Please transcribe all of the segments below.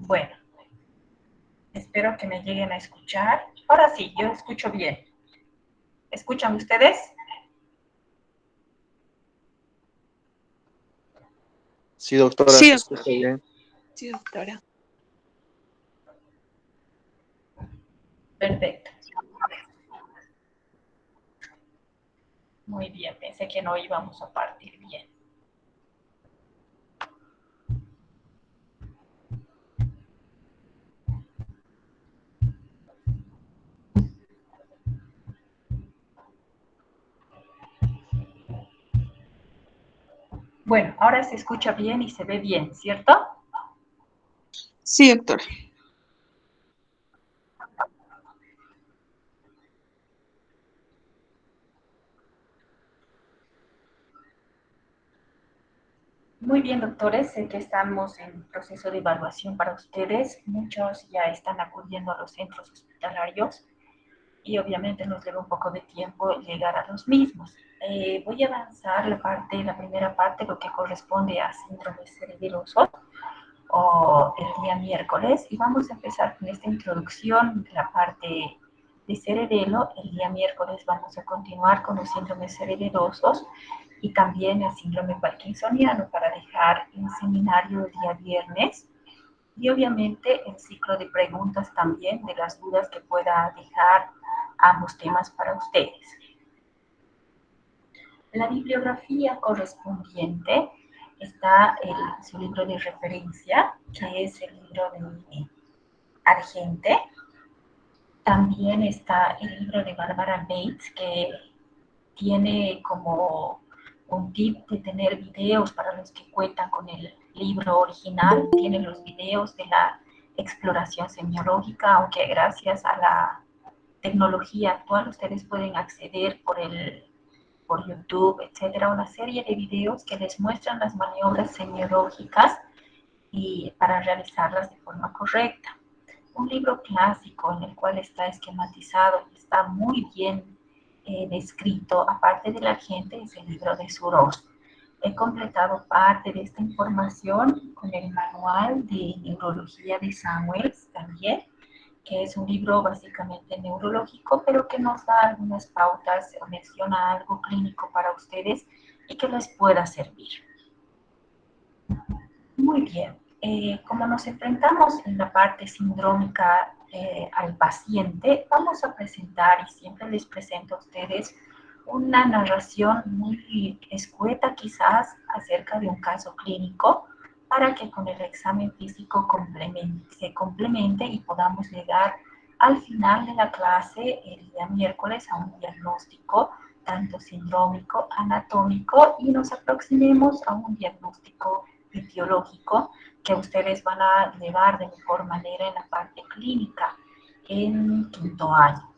Bueno, espero que me lleguen a escuchar. Ahora sí, yo escucho bien. ¿Escuchan ustedes? Sí, doctora, Sí, se escucha bien. sí, doctora. Perfecto. Muy bien, pensé que no íbamos a partir bien. Bueno, ahora se escucha bien y se ve bien, ¿cierto? Sí, doctora. Muy bien, doctores, sé que estamos en proceso de evaluación para ustedes. Muchos ya están acudiendo a los centros hospitalarios y obviamente nos lleva un poco de tiempo llegar a los mismos. Voy a avanzar la primera parte, lo que corresponde a síndrome cerebeloso o el día miércoles, y vamos a empezar con esta introducción de la parte de cerebelo. El día miércoles vamos a continuar con los síndromes cerebelosos y también el síndrome parkinsoniano para dejar el seminario el día viernes. Y obviamente el ciclo de preguntas también de las dudas que pueda dejar ambos temas para ustedes. La bibliografía correspondiente está en su libro de referencia, que es el libro de Argente. También está el libro de Barbara Bates, que tiene como un tip de tener videos para los que cuentan con el libro original. Tiene los videos de la exploración semiológica, aunque gracias a la tecnología actual ustedes pueden acceder por YouTube, etcétera, una serie de videos que les muestran las maniobras semiológicas y para realizarlas de forma correcta. Un libro clásico en el cual está esquematizado y está muy bien descrito, aparte de la gente, es el libro de Suros. He completado parte de esta información con el manual de neurología de Samuels también, que es un libro básicamente neurológico, pero que nos da algunas pautas o menciona algo clínico para ustedes y que les pueda servir. Muy bien. Como nos enfrentamos en la parte sindrómica al paciente, vamos a presentar, y siempre les presento a ustedes, una narración muy escueta quizás acerca de un caso clínico para que con el examen físico se complemente y podamos llegar al final de la clase el día miércoles a un diagnóstico tanto sindrómico, anatómico, y nos aproximemos a un diagnóstico etiológico que ustedes van a llevar de mejor manera en la parte clínica en quinto año.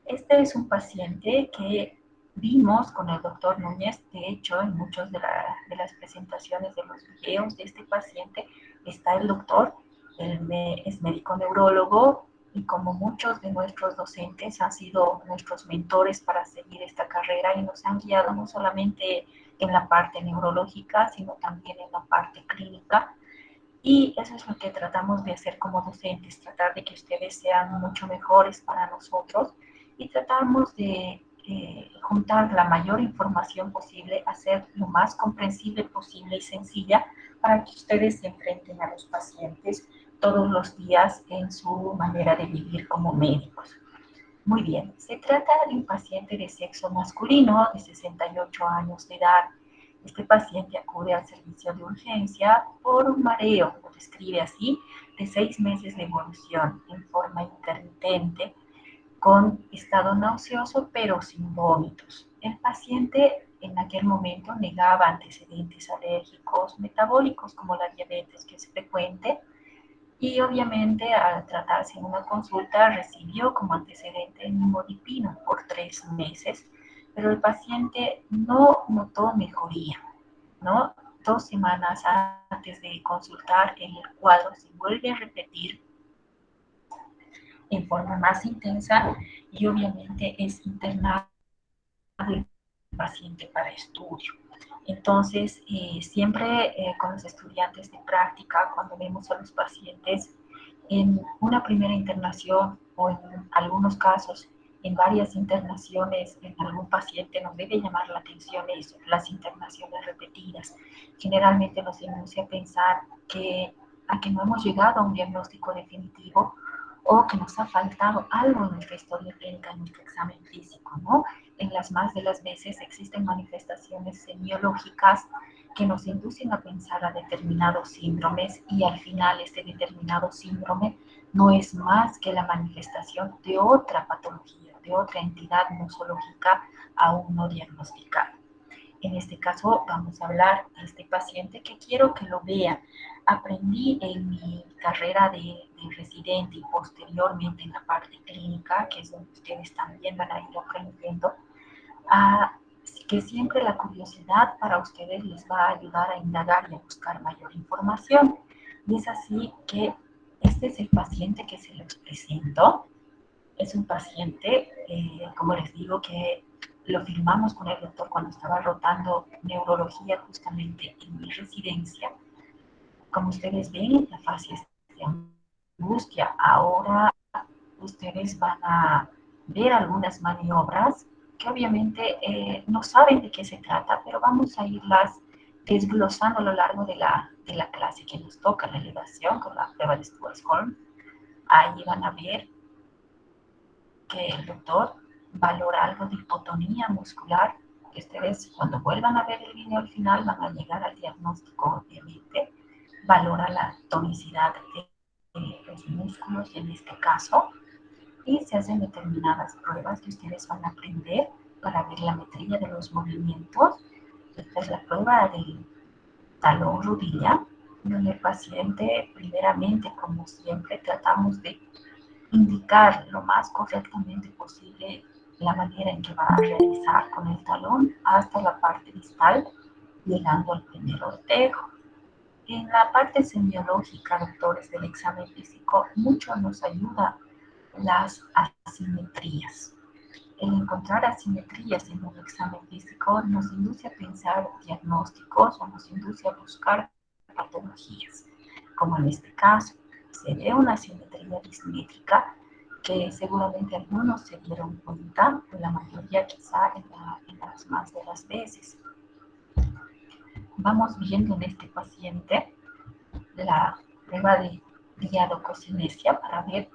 Este es un paciente que vimos con el doctor Núñez. De hecho, en muchas de las presentaciones de los videos de este paciente está el doctor. Él es médico neurólogo y como muchos de nuestros docentes han sido nuestros mentores para seguir esta carrera y nos han guiado no solamente en la parte neurológica, sino también en la parte clínica. Y eso es lo que tratamos de hacer como docentes, tratar de que ustedes sean mucho mejores para nosotros y tratamos de juntar la mayor información posible, hacer lo más comprensible posible y sencilla para que ustedes se enfrenten a los pacientes todos los días en su manera de vivir como médicos. Muy bien, se trata de un paciente de sexo masculino de 68 años de edad. Este paciente acude al servicio de urgencia por un mareo, lo describe así, de 6 meses de evolución en forma intermitente, con estado nauseoso pero sin vómitos. El paciente en aquel momento negaba antecedentes alérgicos metabólicos como la diabetes, que es frecuente, y obviamente al tratarse en una consulta recibió como antecedente el nimodipino por 3 meses, pero el paciente no notó mejoría, ¿no? 2 semanas antes de consultar, el cuadro se vuelve a repetir en forma más intensa y obviamente es internado el paciente para estudio. Entonces, siempre con los estudiantes de práctica, cuando vemos a los pacientes en una primera internación o en algunos casos en varias internaciones en algún paciente, nos debe llamar la atención eso, las internaciones repetidas. Generalmente nos induce a pensar a que no hemos llegado a un diagnóstico definitivo o que nos ha faltado algo en nuestra historia clínica, en nuestro examen físico, ¿no? En las más de las veces existen manifestaciones semiológicas que nos inducen a pensar a determinados síndromes y al final este determinado síndrome no es más que la manifestación de otra patología, de otra entidad nosológica aún no diagnosticada. En este caso vamos a hablar de este paciente que quiero que lo vean. Aprendí en mi carrera de residente y posteriormente en la parte clínica, que es donde ustedes también van a ir aprendiendo, que siempre la curiosidad para ustedes les va a ayudar a indagar y a buscar mayor información. Y es así que este es el paciente que se les presento. Es un paciente, como les digo, que lo firmamos con el doctor cuando estaba rotando neurología justamente en mi residencia. Como ustedes ven, la fase es de angustia. Ahora ustedes van a ver algunas maniobras que obviamente no saben de qué se trata, pero vamos a irlas desglosando a lo largo de la clase que nos toca, la elevación con la prueba de Stuart-Holm. Ahí van a ver que el doctor valora algo de hipotonía muscular, que ustedes cuando vuelvan a ver el video al final van a llegar al diagnóstico, obviamente, valora la tonicidad de los músculos en este caso, y se hacen determinadas pruebas que ustedes van a aprender para ver la metría de los movimientos. Esta es la prueba del talón rodilla, donde el paciente, primeramente, como siempre, tratamos de indicar lo más correctamente posible la manera en que va a realizar con el talón hasta la parte distal, llegando al primer ortejo. En la parte semiológica, doctores, del examen físico, mucho nos ayuda las asimetrías. El encontrar asimetrías en un examen físico nos induce a pensar diagnósticos o nos induce a buscar patologías, como en este caso. Se ve una asimetría dismétrica que seguramente algunos se dieron cuenta, la mayoría quizá en las más de las veces. Vamos viendo en este paciente la prueba de diadococinesia para ver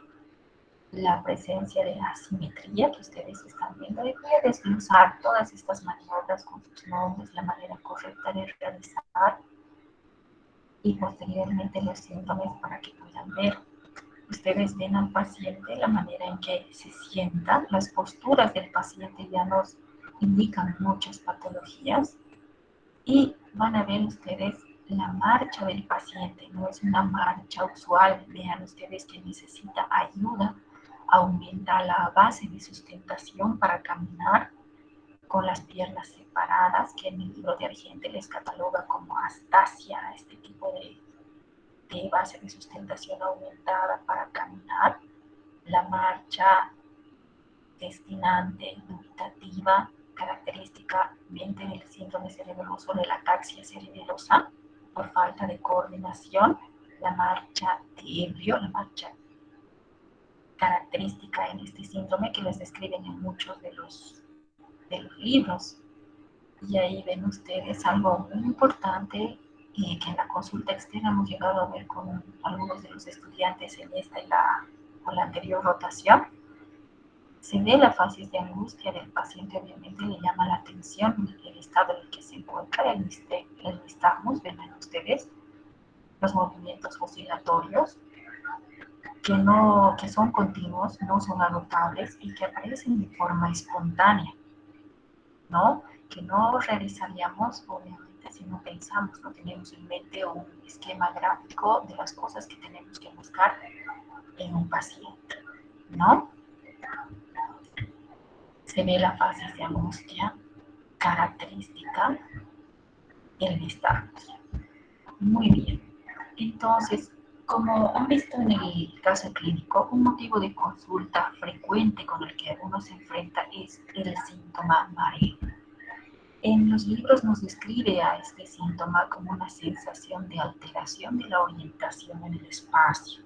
la presencia de asimetría que ustedes están viendo. Y voy a desglosar todas estas maniobras con sus nombres, la manera correcta de realizar y posteriormente los síntomas para que puedan ver. Ustedes ven al paciente, la manera en que se sientan, las posturas del paciente ya nos indican muchas patologías y van a ver ustedes la marcha del paciente, no es una marcha usual. Vean ustedes que necesita ayuda, aumenta la base de sustentación para caminar con las piernas separadas, que en el libro de Argente les cataloga como astasia, este tipo de base de sustentación aumentada para caminar, la marcha destinante, dubitativa, característicamente del síndrome cerebeloso de la ataxia cerebelosa, por falta de coordinación, la marcha de ebrio, la marcha característica en este síndrome que les describen en muchos de los libros. Y ahí ven ustedes algo muy importante y que en la consulta externa hemos llegado a ver con algunos de los estudiantes en esta y la anterior rotación. Se ve la fase de angustia del paciente, obviamente le llama la atención el estado en el que se encuentra, el listamos, ven ustedes los movimientos oscilatorios que son continuos, no son agotables y que aparecen de forma espontánea, ¿no? Que no realizaríamos, obviamente, si no pensamos, no tenemos en mente un esquema gráfico de las cosas que tenemos que buscar en un paciente, ¿no? Se ve la fase de angustia característica del listamos. Muy bien. Entonces, como han visto en el caso clínico, un motivo de consulta frecuente con el que uno se enfrenta es el síntoma mareo. En los libros nos describe a este síntoma como una sensación de alteración de la orientación en el espacio.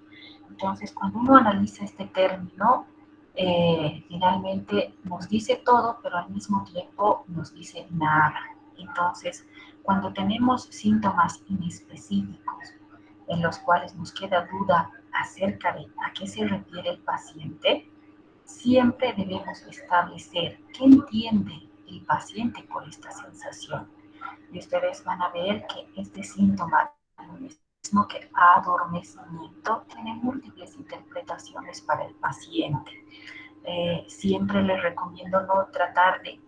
Entonces, cuando uno analiza este término, finalmente nos dice todo, pero al mismo tiempo nos dice nada. Entonces, cuando tenemos síntomas inespecíficos en los cuales nos queda duda acerca de a qué se refiere el paciente, siempre debemos establecer qué entiende el paciente por esta sensación. Y ustedes van a ver que este síntoma, lo mismo que adormecimiento, tiene múltiples interpretaciones para el paciente. Siempre les recomiendo no tratar de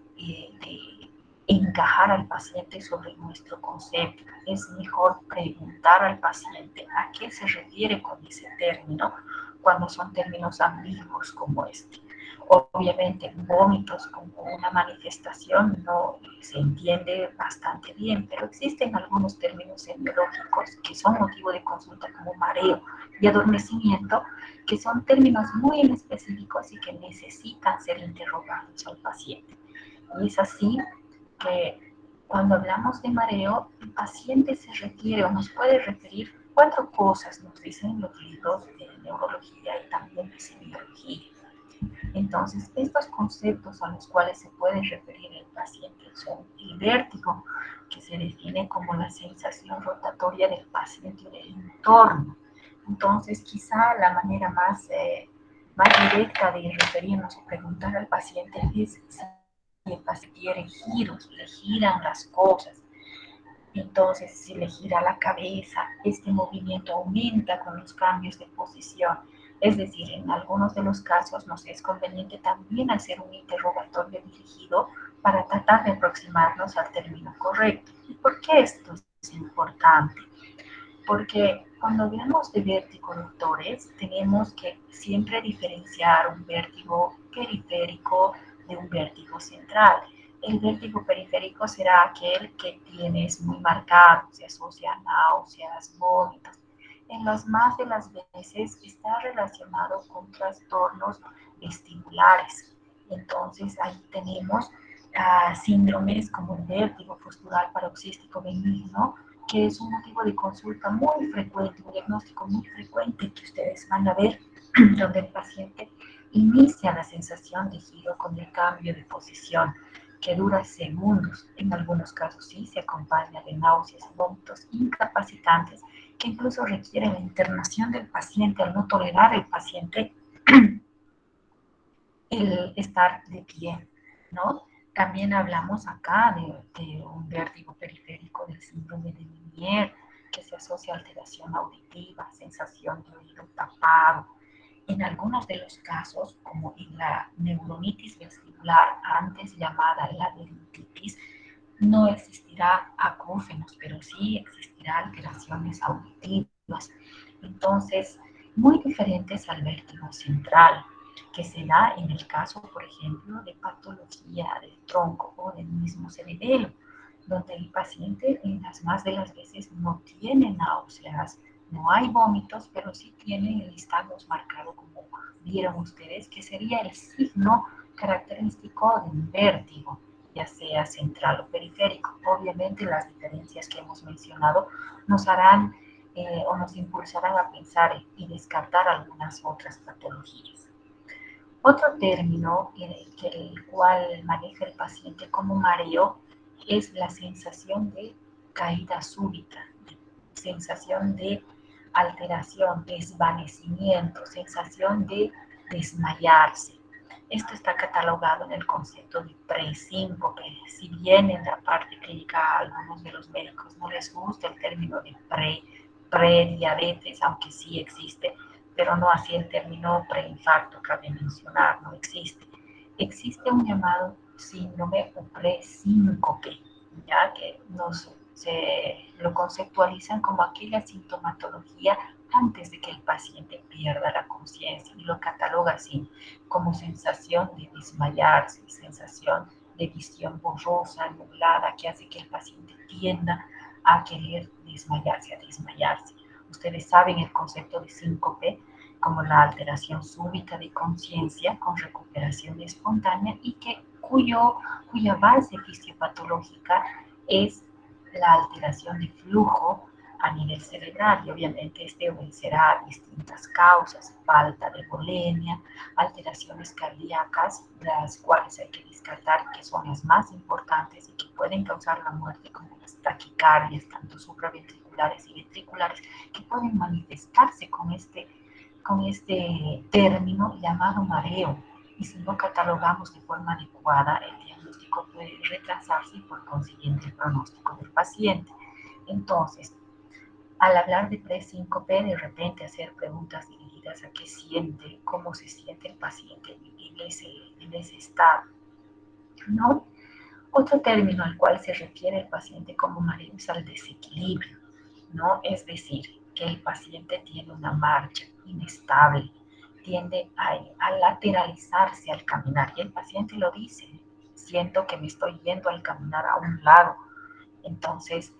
encajar al paciente sobre nuestro concepto. Es mejor preguntar al paciente a qué se refiere con ese término cuando son términos ambiguos como este. Obviamente, vómitos como una manifestación no se entiende bastante bien, pero existen algunos términos semiológicos que son motivo de consulta como mareo y adormecimiento, que son términos muy específicos y que necesitan ser interrogados al paciente. Y es así que cuando hablamos de mareo, el paciente se refiere o nos puede referir 4 cosas, nos dicen los libros de neurología y también de semiología. Entonces, estos conceptos a los cuales se puede referir el paciente son el vértigo, que se define como la sensación rotatoria del paciente en el entorno. Entonces, quizá la manera más directa de referirnos o preguntar al paciente es si el paciente quiere giros, le giran las cosas. Entonces, si le gira la cabeza, este movimiento aumenta con los cambios de posición. Es decir, en algunos de los casos nos es conveniente también hacer un interrogatorio dirigido para tratar de aproximarnos al término correcto. ¿Y por qué esto es importante? Porque cuando hablamos de vértigo, doctores, tenemos que siempre diferenciar un vértigo periférico de un vértigo central. El vértigo periférico será aquel que tienes muy marcado, se asocia a náuseas, vómitos. En las más de las veces está relacionado con trastornos vestibulares. Entonces ahí tenemos síndromes como el vértigo postural paroxístico benigno, que es un motivo de consulta muy frecuente, un diagnóstico muy frecuente que ustedes van a ver, donde el paciente inicia la sensación de giro con el cambio de posición, que dura segundos. En algunos casos sí se acompaña de náuseas y vómitos incapacitantes que incluso requieren la internación del paciente al no tolerar el paciente el estar de pie, ¿no? También hablamos acá de un vértigo periférico del síndrome de Meniere, que se asocia a alteración auditiva, sensación de oído tapado. En algunos de los casos, como en la neuronitis vestibular, antes llamada laberintitis, no existirá acúfenos, pero sí existirá alteraciones auditivas. Entonces, muy diferentes al vértigo central, que se da en el caso, por ejemplo, de patología del tronco o del mismo cerebelo, donde el paciente en las más de las veces no tiene náuseas, no hay vómitos, pero sí tiene el listagos marcado como vieron ustedes, que sería el signo característico de un vértigo, ya sea central o periférico. Obviamente las diferencias que hemos mencionado nos harán o nos impulsarán a pensar y descartar algunas otras patologías. Otro término el cual maneja el paciente como mareo es la sensación de caída súbita, sensación de alteración, desvanecimiento, sensación de desmayarse. Esto está catalogado en el concepto de presíncope. Si bien en la parte clínica a algunos de los médicos no les gusta el término de prediabetes, aunque sí existe, pero no así el término preinfarto, cabe mencionar, no existe. Existe un llamado síndrome o presíncope, ya que lo conceptualizan como aquella sintomatología antes de que el paciente pierda la conciencia y lo cataloga así, como sensación de desmayarse, sensación de visión borrosa, nublada, que hace que el paciente tienda a querer desmayarse, a desmayarse. Ustedes saben el concepto de síncope como la alteración súbita de conciencia con recuperación espontánea y que cuya base fisiopatológica es la alteración de flujo a nivel cerebral, y obviamente este obedecerá a distintas causas: falta de volemia, alteraciones cardíacas, las cuales hay que descartar que son las más importantes y que pueden causar la muerte, como las taquicardias, tanto supraventriculares y ventriculares, que pueden manifestarse con este término llamado mareo. Y si no catalogamos de forma adecuada, el diagnóstico puede retrasarse y por consiguiente el pronóstico del paciente. Entonces, al hablar de presíncope, de repente hacer preguntas dirigidas a qué siente, cómo se siente el paciente en ese estado, ¿no? Otro término al cual se refiere el paciente como mareo es al desequilibrio, ¿no? Es decir, que el paciente tiene una marcha inestable, tiende a lateralizarse al caminar, y el paciente lo dice: siento que me estoy yendo al caminar a un lado. Entonces,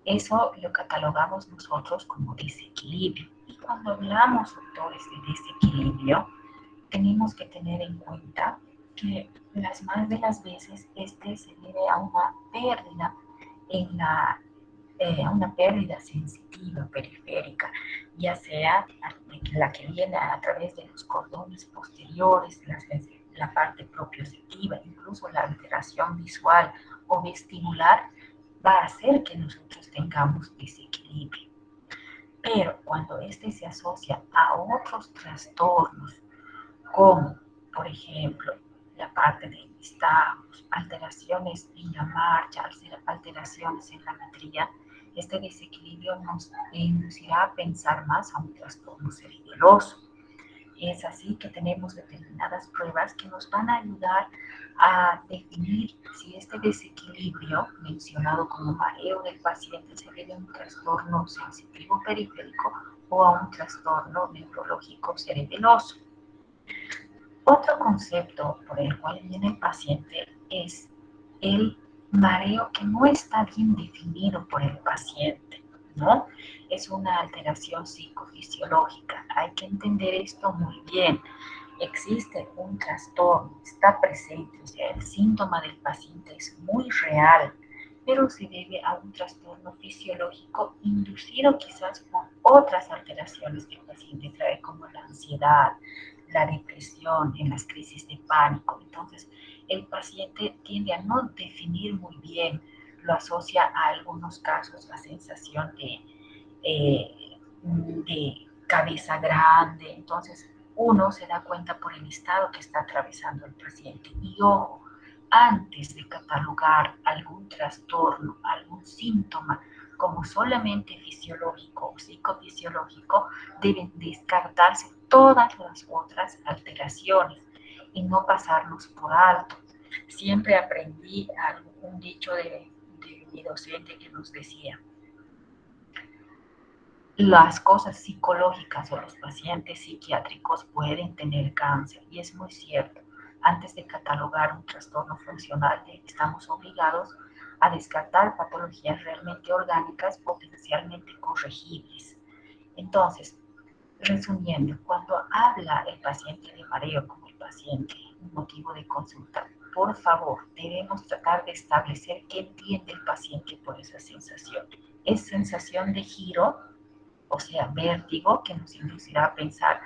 eso lo catalogamos nosotros como desequilibrio. Y cuando hablamos, doctores, de desequilibrio, tenemos que tener en cuenta que las más de las veces este se debe a una pérdida a una pérdida sensitiva periférica, ya sea la que viene a través de los cordones posteriores, la parte propioceptiva, incluso la alteración visual o vestibular, va a hacer que nosotros tengamos desequilibrio. Pero cuando este se asocia a otros trastornos, como por ejemplo la parte de nistagmus, alteraciones en la marcha, alteraciones en la metría, este desequilibrio nos inducirá a pensar más a un trastorno cerebeloso. Es así que tenemos determinadas pruebas que nos van a ayudar a definir si este desequilibrio mencionado como mareo del paciente se debe a un trastorno sensitivo periférico o a un trastorno neurológico cerebeloso. Otro concepto por el cual viene el paciente es el mareo que no está bien definido por el paciente, ¿no? Es una alteración psicofisiológica. Hay que entender esto muy bien. Existe un trastorno, está presente, o sea, el síntoma del paciente es muy real, pero se debe a un trastorno fisiológico inducido quizás por otras alteraciones que el paciente trae, como la ansiedad, la depresión, en las crisis de pánico. Entonces, el paciente tiende a no definir muy bien, lo asocia a algunos casos a sensación de cabeza grande. Entonces, uno se da cuenta por el estado que está atravesando el paciente. Y ojo, antes de catalogar algún trastorno, algún síntoma como solamente fisiológico o psicofisiológico, deben descartarse todas las otras alteraciones y no pasarlos por alto. Siempre aprendí un dicho de mi docente que nos decía: las cosas psicológicas o los pacientes psiquiátricos pueden tener cáncer, y es muy cierto. Antes de catalogar un trastorno funcional, estamos obligados a descartar patologías realmente orgánicas potencialmente corregibles. Entonces, resumiendo, cuando habla el paciente de mareo como el paciente un motivo de consulta, por favor, debemos tratar de establecer qué entiende el paciente por esa sensación. ¿Es sensación de giro, o sea, vértigo, que nos inducirá a pensar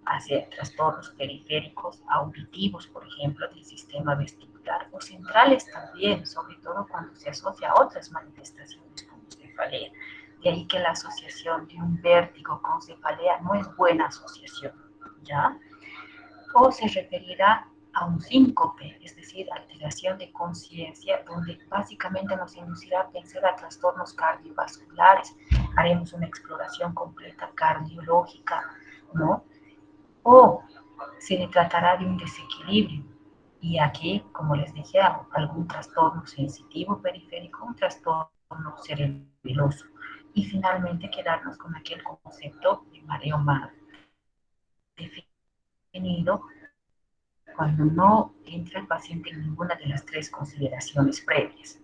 hacia trastornos periféricos, auditivos, por ejemplo, del sistema vestibular, o centrales también, sobre todo cuando se asocia a otras manifestaciones como cefalea? De ahí que la asociación de un vértigo con cefalea no es buena asociación, ¿ya? O se referirá a un síncope, es decir, alteración de conciencia, donde básicamente nos inducirá a pensar a trastornos cardiovasculares. Haremos una exploración completa cardiológica, ¿no? O se le tratará de un desequilibrio. Y aquí, como les dije, algún trastorno sensitivo periférico, un trastorno cerebeloso. Y finalmente quedarnos con aquel concepto de mareo mal definido cuando no entra el paciente en ninguna de las tres consideraciones previas.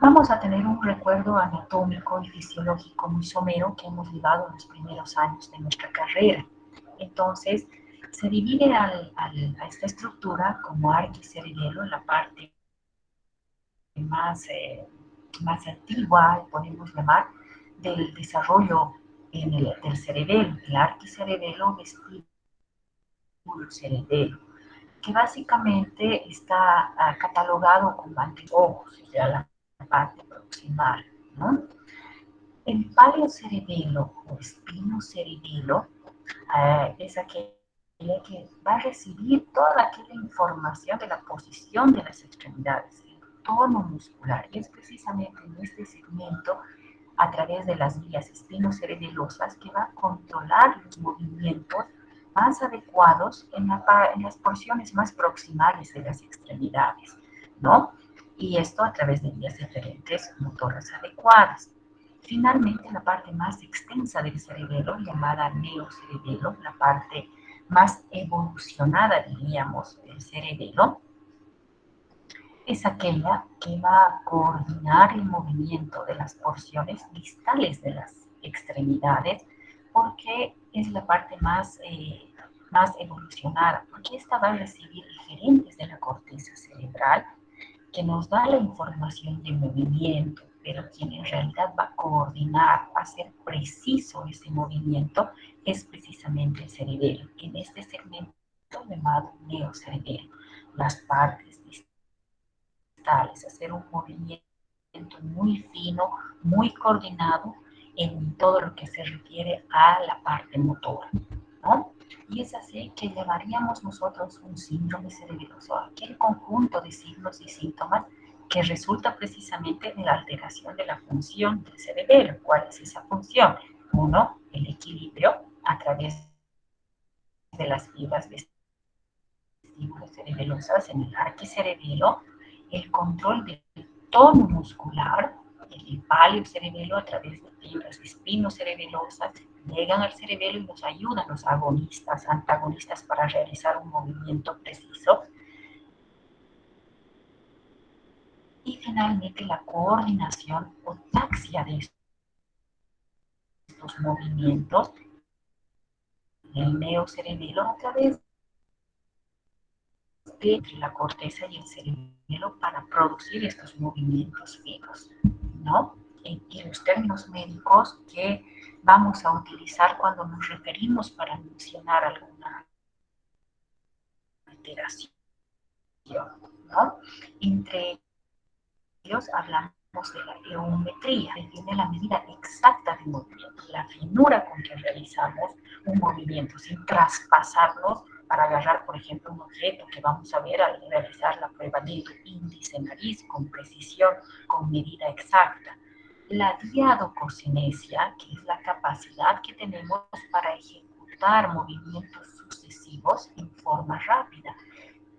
Vamos a tener un recuerdo anatómico y fisiológico muy somero que hemos llevado en los primeros años de nuestra carrera. Entonces, Se divide a esta estructura como arquicerebelo, la parte más antigua, podemos llamar, del desarrollo del cerebelo, el arquicerebelo, vestíbulo cerebelo, que básicamente está catalogado como anteojos, o sea, la parte proximal, ¿no? El paleocerebelo o espinocerebelo es aquella que va a recibir toda aquella información de la posición de las extremidades, el tono muscular, y es precisamente en este segmento, a través de las vías espinocerebelosas, que va a controlar los movimientos más adecuados en las porciones más proximales de las extremidades, ¿no? Y esto a través de vías diferentes motoras adecuadas. Finalmente, la parte más extensa del cerebelo, llamada neocerebelo, la parte más evolucionada, diríamos, del cerebelo, es aquella que va a coordinar el movimiento de las porciones distales de las extremidades, porque es la parte más evolucionada, porque esta va a recibir diferentes de la corteza cerebral, que nos da la información de movimiento, pero quien en realidad va a coordinar, va a hacer preciso ese movimiento, es precisamente el cerebelo. En este segmento llamado neocerebelo, las partes distales, hacer un movimiento muy fino, muy coordinado en todo lo que se refiere a la parte motora, ¿no? Y es así que llamaríamos nosotros un síndrome cerebeloso, aquel conjunto de signos y síntomas que resulta precisamente de la alteración de la función del cerebelo. ¿Cuál es esa función? Uno, el equilibrio a través de las fibras vestíbulo cerebelosas en el arquicerebelo, el control del tono muscular, el paleocerebelo a través de fibras espinocerebelosas, llegan al cerebelo y nos ayudan los agonistas, antagonistas para realizar un movimiento preciso. Y finalmente la coordinación o taxia de estos movimientos, el neocerebelo a través de la corteza y el cerebelo para producir estos movimientos finos, ¿no? Y los términos médicos que vamos a utilizar cuando nos referimos para mencionar alguna alteración, ¿no? Entre ellos hablamos de la geometría, que tiene la medida exacta del movimiento, la finura con que realizamos un movimiento, sin traspasarnos para agarrar, por ejemplo, un objeto que vamos a ver al realizar la prueba de índice nariz con precisión, con medida exacta. La diadococinesia, que es la capacidad que tenemos para ejecutar movimientos sucesivos en forma rápida.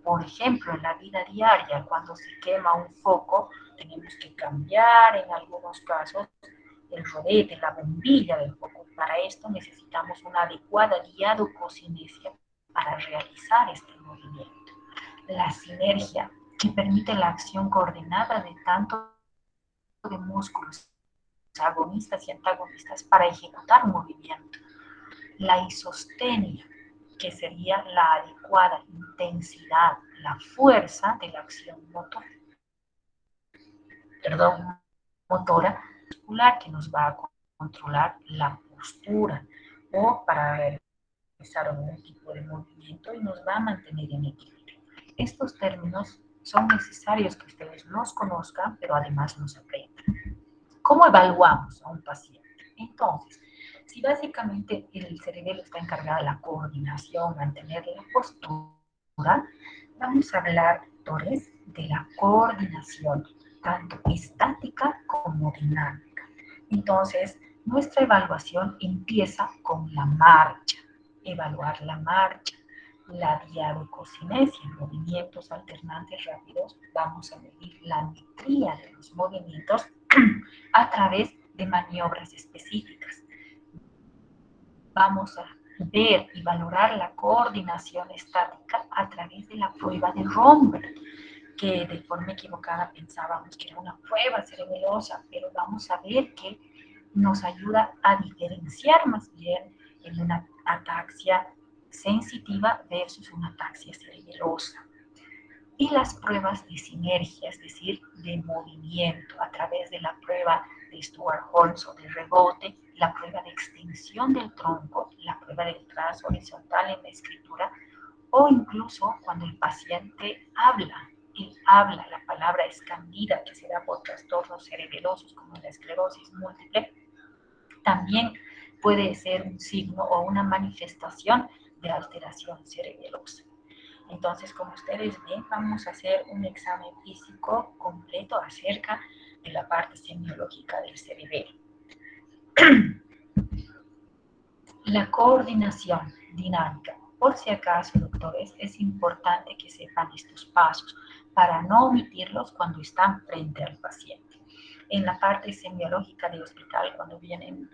Por ejemplo, en la vida diaria, cuando se quema un foco, tenemos que cambiar en algunos casos el rodete, la bombilla del foco. Para esto necesitamos una adecuada diadococinesia para realizar este movimiento. La sinergia, que permite la acción coordinada de tanto de músculos agonistas y antagonistas para ejecutar un movimiento. La isostenia, que sería la adecuada intensidad, la fuerza de la acción motora muscular, que nos va a controlar la postura o para realizar algún tipo de movimiento y nos va a mantener en equilibrio. Estos términos son necesarios que ustedes los conozcan, pero además los aprendan. ¿Cómo evaluamos a un paciente? Entonces, si básicamente el cerebelo está encargado de la coordinación, mantener la postura, vamos a hablar, doctores, de la coordinación, tanto estática como dinámica. Entonces, nuestra evaluación empieza con la marcha, evaluar la marcha, la diadococinesia, movimientos alternantes rápidos. Vamos a medir la metría de los movimientos a través de maniobras específicas. Vamos a ver y valorar la coordinación estática a través de la prueba de Romberg, que de forma equivocada pensábamos que era una prueba cerebelosa, pero vamos a ver que nos ayuda a diferenciar más bien en una ataxia sensitiva versus una ataxia cerebelosa. Y las pruebas de sinergia, es decir, de movimiento a través de la prueba de Stewart-Holmes o de rebote, la prueba de extensión del tronco, la prueba del trazo horizontal en la escritura, o incluso cuando el paciente habla, la palabra escandida, que se da por trastornos cerebelosos como la esclerosis múltiple, también puede ser un signo o una manifestación de alteración cerebelosa. Entonces, como ustedes ven, vamos a hacer un examen físico completo acerca de la parte semiológica del cerebelo. La coordinación dinámica. Por si acaso, doctores, es importante que sepan estos pasos para no omitirlos cuando están frente al paciente. En la parte semiológica del hospital, cuando vienen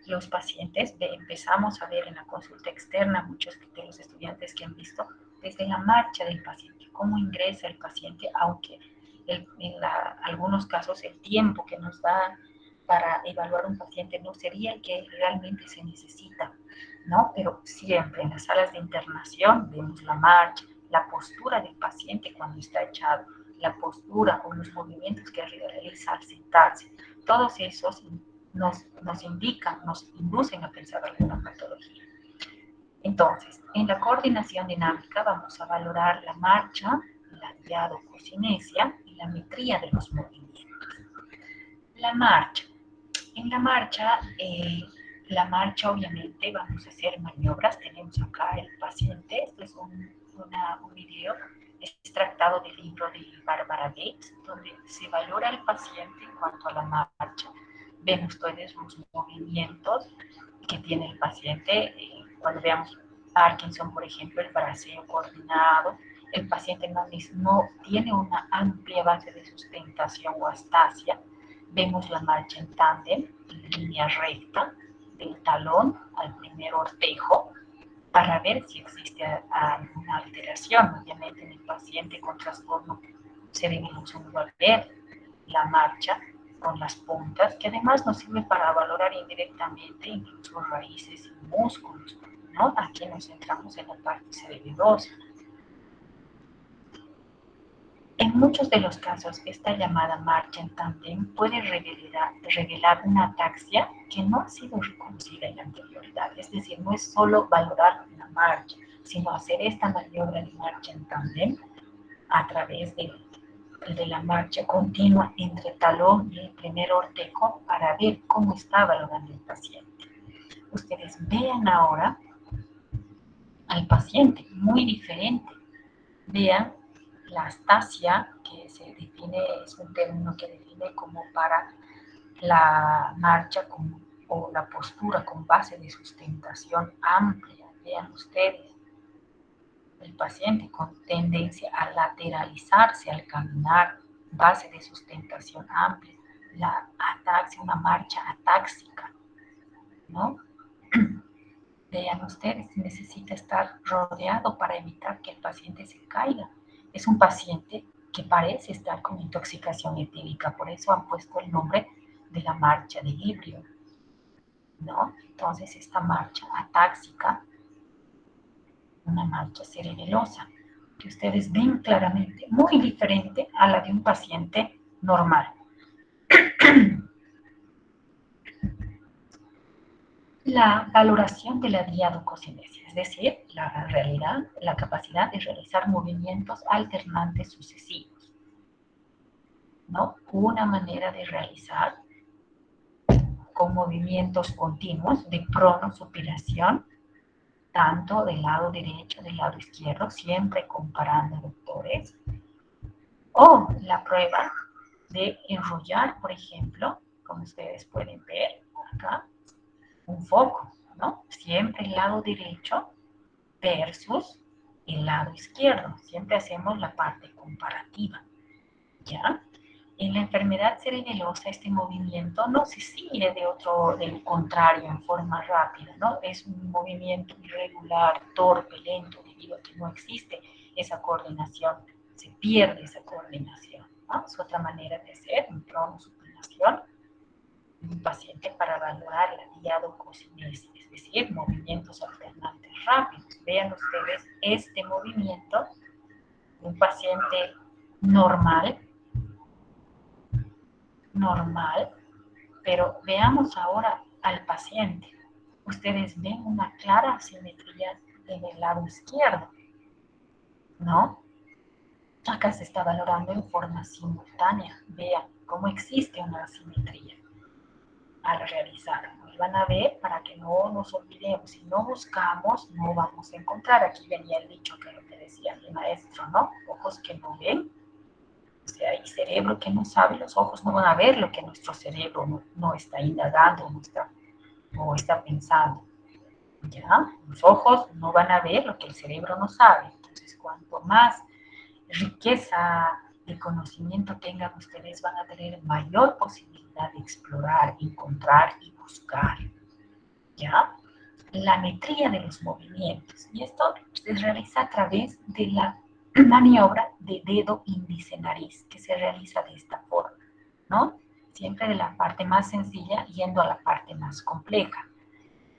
los pacientes, empezamos a ver en la consulta externa muchos de los estudiantes que han visto desde la marcha del paciente, cómo ingresa el paciente, aunque en algunos casos el tiempo que nos da para evaluar un paciente no sería el que realmente se necesita, ¿no? Pero siempre en las salas de internación vemos la marcha, la postura del paciente cuando está echado, la postura o los movimientos que realiza al sentarse. Todos esos nos indican, nos inducen a pensar alguna patología. Entonces, en la coordinación dinámica vamos a valorar la marcha, la diadococinesia y la metría de los movimientos. La marcha. En la marcha obviamente vamos a hacer maniobras. Tenemos acá el paciente. Este es un video extractado del libro de Barbara Gates, donde se valora al paciente en cuanto a la marcha. Ven ustedes los movimientos que tiene el paciente. Cuando veamos Parkinson, por ejemplo, el braceo coordinado, el paciente no tiene una amplia base de sustentación o astasia. Vemos la marcha en tándem, en línea recta, del talón al primer ortejo, para ver si existe alguna alteración. Obviamente en el paciente con trastorno cerebeloso uno va a ver la marcha con las puntas, que además nos sirve para valorar indirectamente incluso raíces y músculos, ¿no? Aquí nos centramos en la parte cerebelosa. En muchos de los casos, esta llamada marcha en tándem puede revelar una ataxia que no ha sido reconocida en la anterioridad. Es decir, no es solo valorar la marcha, sino hacer esta maniobra de marcha en tándem a través de la marcha continua entre talón y el primer ortejo para ver cómo está valorando el paciente. Ustedes vean ahora al paciente muy diferente. Vean la astasia, que se define, es un término que define como para la marcha o la postura con base de sustentación amplia. Vean ustedes, el paciente con tendencia a lateralizarse al caminar, base de sustentación amplia, la ataxia, una marcha atáxica, ¿no? Vean ustedes, necesita estar rodeado para evitar que el paciente se caiga. Es un paciente que parece estar con intoxicación etílica, por eso han puesto el nombre de la marcha de ebrio, ¿no? Entonces, esta marcha atáxica, una marcha cerebelosa, que ustedes ven claramente, muy diferente a la de un paciente normal. La valoración de la diadococinesia, es decir, la capacidad de realizar movimientos alternantes sucesivos, ¿no? Una manera de realizar con movimientos continuos de pronosupinación, tanto del lado derecho, del lado izquierdo, siempre comparando doctores, o la prueba de enrollar, por ejemplo, como ustedes pueden ver acá, un foco, ¿no? Siempre el lado derecho versus el lado izquierdo. Siempre hacemos la parte comparativa, ¿ya? En la enfermedad cerebelosa este movimiento no se sigue del contrario en forma rápida, ¿no? Es un movimiento irregular, torpe, lento, debido a que no existe esa coordinación, se pierde esa coordinación, ¿no? Es otra manera de hacer un pronosupinación de un paciente para valorar la diadococinesia, es decir, movimientos alternantes rápidos. vean ustedes este movimiento de un paciente normal, pero veamos ahora al paciente. Ustedes ven una clara asimetría en el lado izquierdo, ¿no? Acá se está valorando en forma simultánea. Vean cómo existe una asimetría al realizar. Nos van a ver para que no nos olvidemos. Si no buscamos, no vamos a encontrar. Aquí venía el dicho que lo que decía mi maestro, ¿no? Ojos que no ven, o sea, y cerebro que no sabe. Los ojos no van a ver lo que nuestro cerebro no está indagando, no está pensando. ¿Ya? Los ojos no van a ver lo que el cerebro no sabe. Entonces, cuanto más riqueza de conocimiento tengan ustedes, van a tener mayor posibilidad de explorar, encontrar y buscar. ¿Ya? La metría de los movimientos. Y esto se realiza a través de la maniobra de dedo índice nariz, que se realiza de esta forma, ¿no? Siempre de la parte más sencilla yendo a la parte más compleja.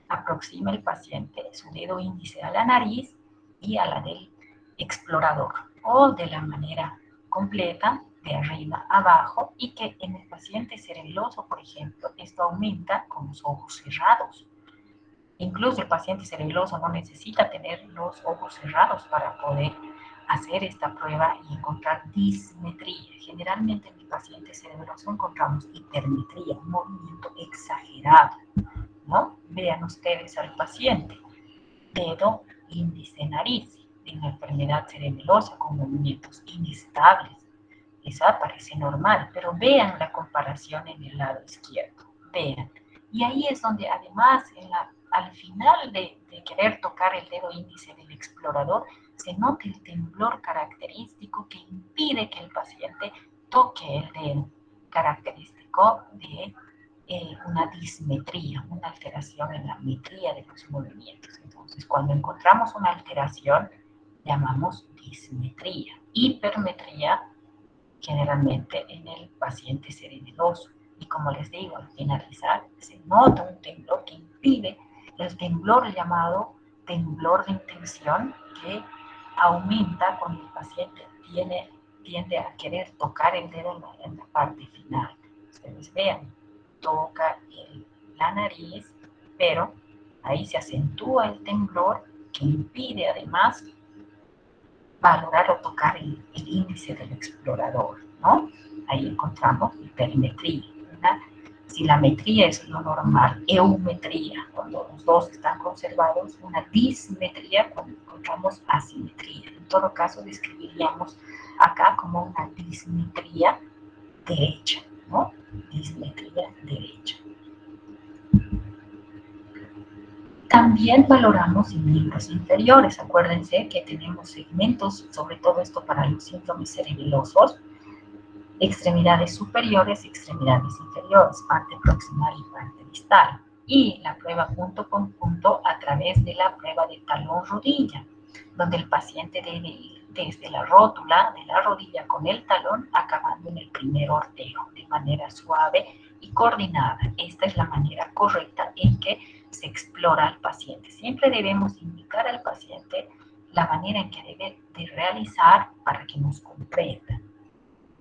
Aproxima el paciente su dedo índice a la nariz y a la del explorador, o de la manera completa, de arriba a abajo, y que en el paciente cerebeloso, por ejemplo, esto aumenta con los ojos cerrados. Incluso el paciente cerebeloso no necesita tener los ojos cerrados para poder hacer esta prueba y encontrar dismetría. Generalmente en el paciente cerebeloso encontramos hipermetría, un movimiento exagerado, ¿no? Vean ustedes al paciente, dedo, índice, nariz, en una enfermedad cerebelosa con movimientos inestables. Esa parece normal, pero vean la comparación en el lado izquierdo. Vean. Y ahí es donde además al final de querer tocar el dedo índice del explorador, se nota el temblor característico que impide que el paciente toque el dedo, característico de una dismetría, una alteración en la metría de los movimientos. Entonces, cuando encontramos una alteración, llamamos dismetría. Hipermetría, generalmente en el paciente cerebeloso. Y como les digo, al finalizar, se nota un temblor que impide el temblor llamado temblor de intención, que aumenta cuando el paciente tiende a querer tocar el dedo en la parte final. Ustedes vean, toca la nariz, pero ahí se acentúa el temblor que impide además valorar o tocar el índice del explorador, ¿no? Ahí encontramos hipermetría. Si la metría es lo normal, eumetría, cuando los dos están conservados, una dismetría cuando encontramos asimetría. En todo caso, describiríamos acá como una dismetría derecha, ¿no? Dismetría derecha. También valoramos en miembros inferiores. Acuérdense que tenemos segmentos, sobre todo esto para los síndromes cerebelosos, extremidades superiores y extremidades inferiores, parte proximal y parte distal. Y la prueba punto con punto a través de la prueba de talón-rodilla, donde el paciente debe ir desde la rótula de la rodilla con el talón, acabando en el primer ortego, de manera suave y coordinada. Esta es la manera correcta en que se explora al paciente. Siempre debemos indicar al paciente la manera en que debe de realizar para que nos comprenda,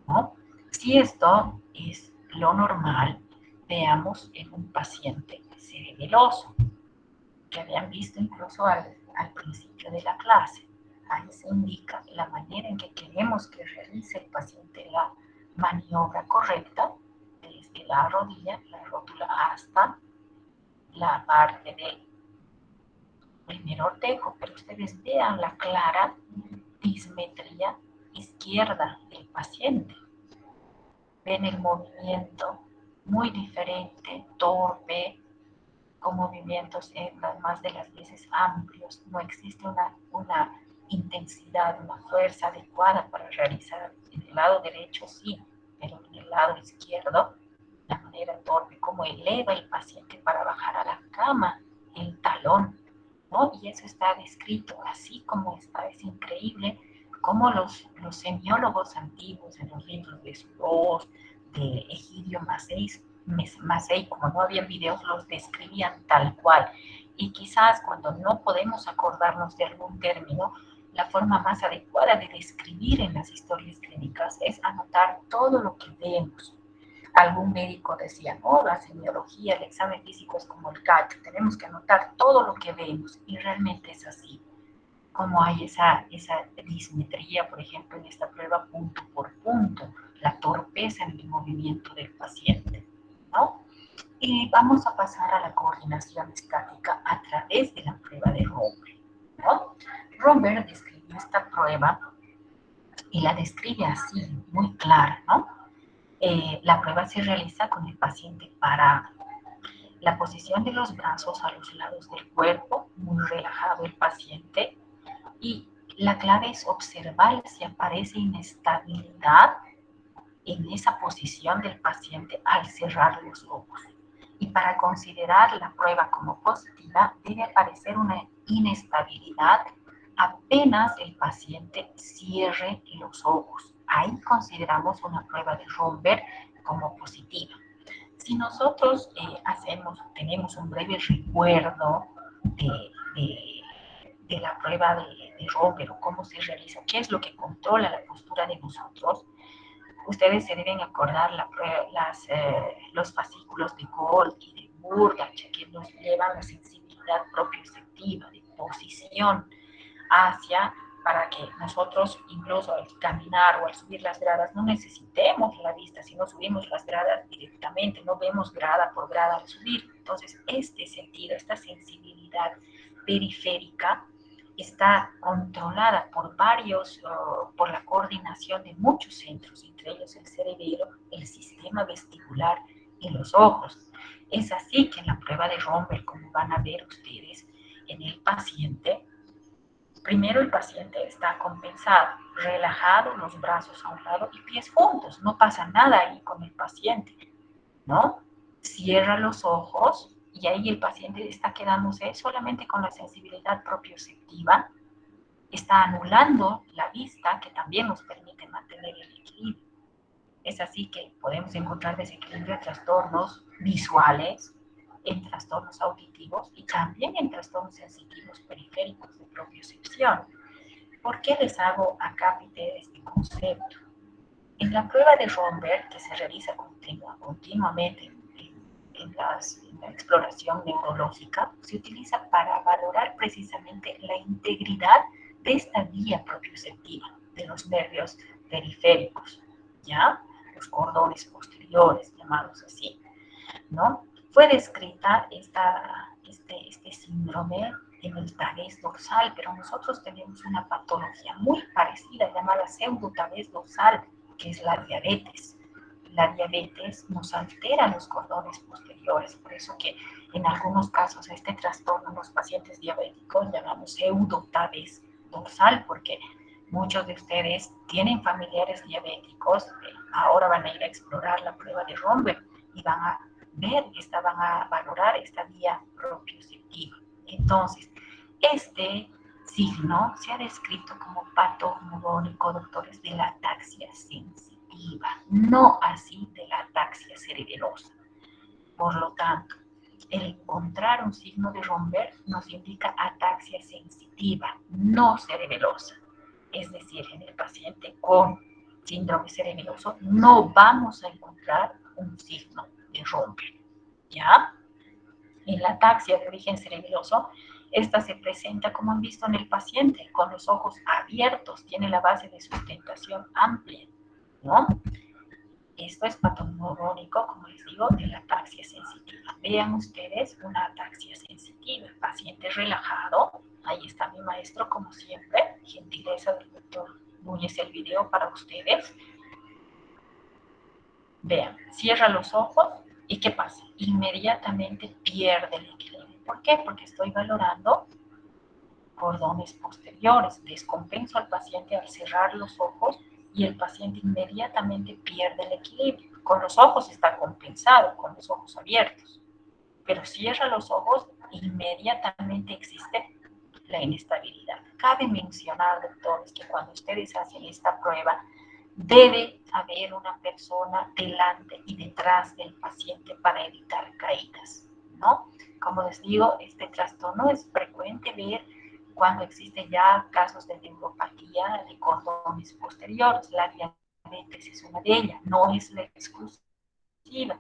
¿no? Si esto es lo normal, veamos en un paciente cerebeloso, que habían visto incluso al principio de la clase. Ahí se indica la manera en que queremos que realice el paciente la maniobra correcta, desde la rodilla, la rótula, hasta la parte del primer ortejo. Pero ustedes vean la clara dismetría izquierda del paciente. Ven el movimiento muy diferente, torpe, con movimientos más de las veces amplios. No existe una intensidad, una fuerza adecuada para realizar. En el lado derecho sí, pero en el lado izquierdo, la manera torpe, como eleva el paciente para bajar a la cama el talón, ¿no? Y eso está descrito así como está. Es increíble cómo los semiólogos antiguos en los libros de Suros, de Egidio Macéis, Macei, como no había videos, los describían tal cual. Y quizás cuando no podemos acordarnos de algún término, la forma más adecuada de describir en las historias clínicas es anotar todo lo que vemos. Algún médico decía, no, la semiología, el examen físico es como el CAT, tenemos que anotar todo lo que vemos, y realmente es así. Como hay esa dismetría, por ejemplo, en esta prueba punto por punto, la torpeza en el movimiento del paciente, ¿no? Y vamos a pasar a la coordinación estática a través de la prueba de Romberg, ¿no? Romberg describió esta prueba y la describe así, muy clara, ¿no? La prueba se realiza con el paciente parado. La posición de los brazos a los lados del cuerpo, muy relajado el paciente, y la clave es observar si aparece inestabilidad en esa posición del paciente al cerrar los ojos. Y para considerar la prueba como positiva, debe aparecer una inestabilidad apenas el paciente cierre los ojos. Ahí consideramos una prueba de Romberg como positiva. Si nosotros tenemos un breve recuerdo de la prueba de Romberg o cómo se realiza, qué es lo que controla la postura de nosotros, ustedes se deben acordar los fascículos de Gold y de Burdach que nos llevan la sensibilidad propioceptiva de posición para que nosotros, incluso al caminar o al subir las gradas, no necesitemos la vista. Si no subimos las gradas directamente, no vemos grada por grada al subir. Entonces, este sentido, esta sensibilidad periférica está controlada por la coordinación de muchos centros, entre ellos el cerebelo, el sistema vestibular y los ojos. Es así que en la prueba de Romberg, como van a ver ustedes en el paciente, primero el paciente está compensado, relajado, los brazos a un lado y pies juntos. No pasa nada ahí con el paciente, ¿no? Cierra los ojos y ahí el paciente está quedándose solamente con la sensibilidad propioceptiva, está anulando la vista, que también nos permite mantener el equilibrio. Es así que podemos encontrar desequilibrio en trastornos visuales, en trastornos auditivos y también en trastornos sensitivos periféricos de propiocepción. ¿Por qué les hago acápite de este concepto? En la prueba de Romberg, que se realiza continuamente en la exploración neurológica, se utiliza para valorar precisamente la integridad de esta vía propioceptiva de los nervios periféricos, ¿ya? Los cordones posteriores, llamados así, ¿no? Fue descrita este síndrome en el tabés dorsal, pero nosotros tenemos una patología muy parecida llamada pseudotabés dorsal, que es la diabetes. La diabetes nos altera los cordones posteriores, por eso que en algunos casos a este trastorno los pacientes diabéticos llamamos pseudotabés dorsal, porque muchos de ustedes tienen familiares diabéticos, ahora van a ir a explorar la prueba de Romberg y van a van a valorar esta vía propioceptiva. Entonces, este signo se ha descrito como patoneurónico, doctores, de la ataxia sensitiva, no así de la ataxia cerebelosa. Por lo tanto, el encontrar un signo de Romberg nos indica ataxia sensitiva, no cerebelosa. Es decir, en el paciente con síndrome cerebeloso no vamos a encontrar un signo de Romberg, ¿ya? En la ataxia de origen cerebeloso, esta se presenta, como han visto en el paciente, con los ojos abiertos, tiene la base de sustentación amplia, ¿no? Esto es patoneurónico, como les digo, de la ataxia sensitiva. Vean ustedes una ataxia sensitiva, paciente relajado. Ahí está mi maestro, como siempre. Gentileza del doctor Núñez, el video para ustedes. Vean, cierra los ojos y ¿qué pasa? Inmediatamente pierde el equilibrio. ¿Por qué? Porque estoy valorando cordones posteriores. Descompenso al paciente al cerrar los ojos y el paciente inmediatamente pierde el equilibrio. Con los ojos está compensado, con los ojos abiertos. Pero cierra los ojos, inmediatamente existe la inestabilidad. Cabe mencionar, doctores, que cuando ustedes hacen esta prueba, Debe haber una persona delante y detrás del paciente para evitar caídas, ¿no? Como les digo, este trastorno es frecuente ver cuando existen ya casos de neuropatía de cordones posteriores. La diabetes es una de ellas, no es la exclusiva.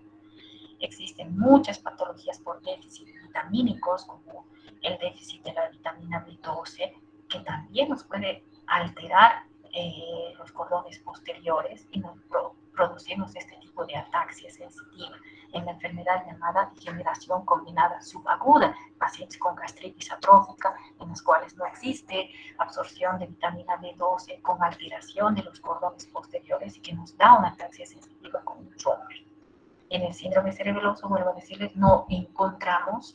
Existen muchas patologías por déficit vitamínicos, como el déficit de la vitamina B12, que también nos puede alterar los cordones posteriores y nos producimos este tipo de ataxia sensitiva en la enfermedad llamada degeneración combinada subaguda, pacientes con gastritis atrófica en los cuales no existe absorción de vitamina B12 con alteración de los cordones posteriores y que nos da una ataxia sensitiva con un roller. En el síndrome cerebeloso, vuelvo a decirles, no encontramos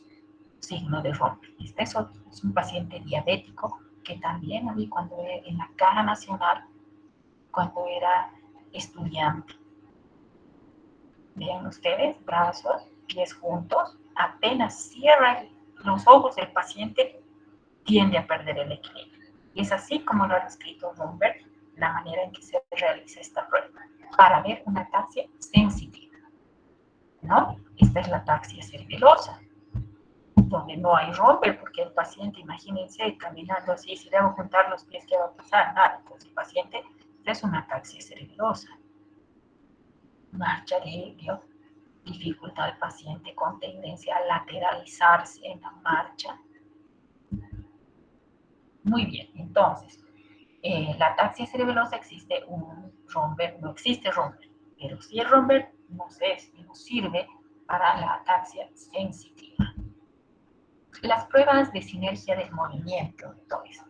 signo de Rompel. Este es un paciente diabético que también vi cuando era en la Caja Nacional, cuando era estudiante. Vean ustedes, brazos, pies juntos, apenas cierra los ojos el paciente, tiende a perder el equilibrio. Y es así como lo ha descrito Rompel, la manera en que se realiza esta prueba, para ver una ataxia sensitiva, ¿no? Esta es la ataxia cerebelosa, donde no hay Rompel, porque el paciente, imagínense, caminando así, si debo juntar los pies, ¿qué va a pasar? Nada. Entonces el paciente es una ataxia cerebelosa. Marcha de dificultad del paciente con tendencia a lateralizarse en la marcha. Muy bien, entonces, la ataxia cerebelosa existe un Rompel, no existe Rompel, pero si el Rompel nos sirve para la ataxia sensitiva. Las pruebas de sinergia del movimiento, entonces.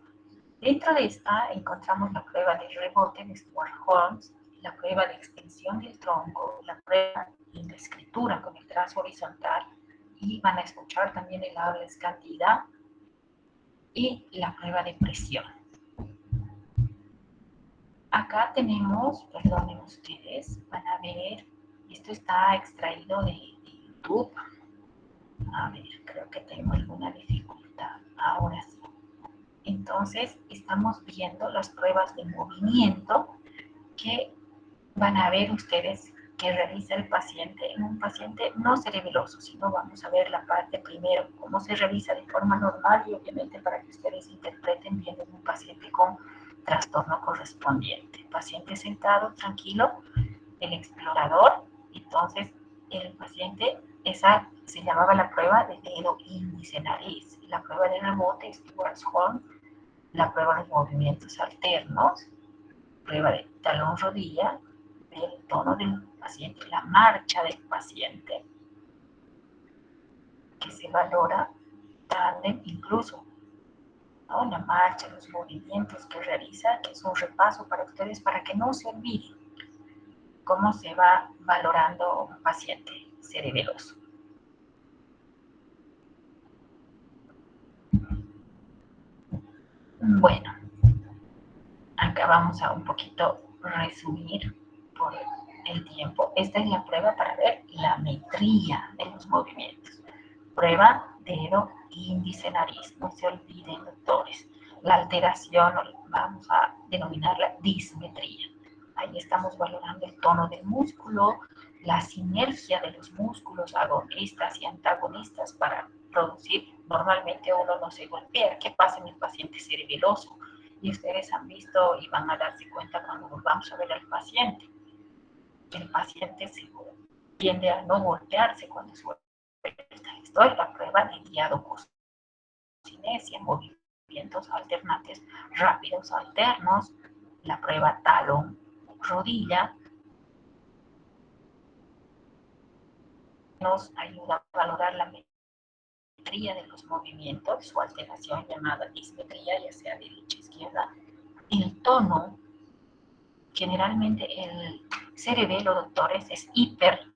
Dentro de esta encontramos la prueba de rebote de Stewart-Holmes, la prueba de extensión del tronco, la prueba de la escritura con el trazo horizontal, y van a escuchar también el habla escandida, y la prueba de presión. Acá tenemos, perdonen ustedes, van a ver, esto está extraído de YouTube. A ver, creo que tengo alguna dificultad. Ahora sí. Entonces, estamos viendo las pruebas de movimiento que van a ver ustedes que realiza el paciente en un paciente no cerebeloso, sino vamos a ver la parte primero, cómo se realiza de forma normal y obviamente para que ustedes interpreten bien en un paciente con trastorno correspondiente. Paciente sentado, tranquilo, el explorador, entonces el paciente, esa se llamaba la prueba de dedo índice nariz, la prueba de rebote, Stewart-Holmes, la prueba de movimientos alternos, prueba de talón rodilla, el tono del paciente, la marcha del paciente, que se valora tándem incluso, ¿no? La marcha, los movimientos que realiza, que es un repaso para ustedes para que no se olviden cómo se va valorando un paciente cerebeloso. Bueno, acá vamos a un poquito resumir por el tiempo. Esta es la prueba para ver la metría de los movimientos. Prueba dedo, índice, nariz. No se olviden, doctores. La alteración, vamos a denominarla dismetría. Ahí estamos valorando el tono del músculo, la sinergia de los músculos agonistas y antagonistas para producir. Normalmente uno no se golpea. ¿Qué pasa en el paciente cerebeloso? Y ustedes han visto y van a darse cuenta cuando vamos a ver al paciente. El paciente tiende a no golpearse cuando suelta. Esto es la prueba de diadococinesia, movimientos alternantes rápidos alternos, la prueba talón rodilla, nos ayuda a valorar la metría de los movimientos, su alteración llamada dismetría, ya sea derecha, izquierda, el tono. Generalmente el cerebelo, doctores, es hiper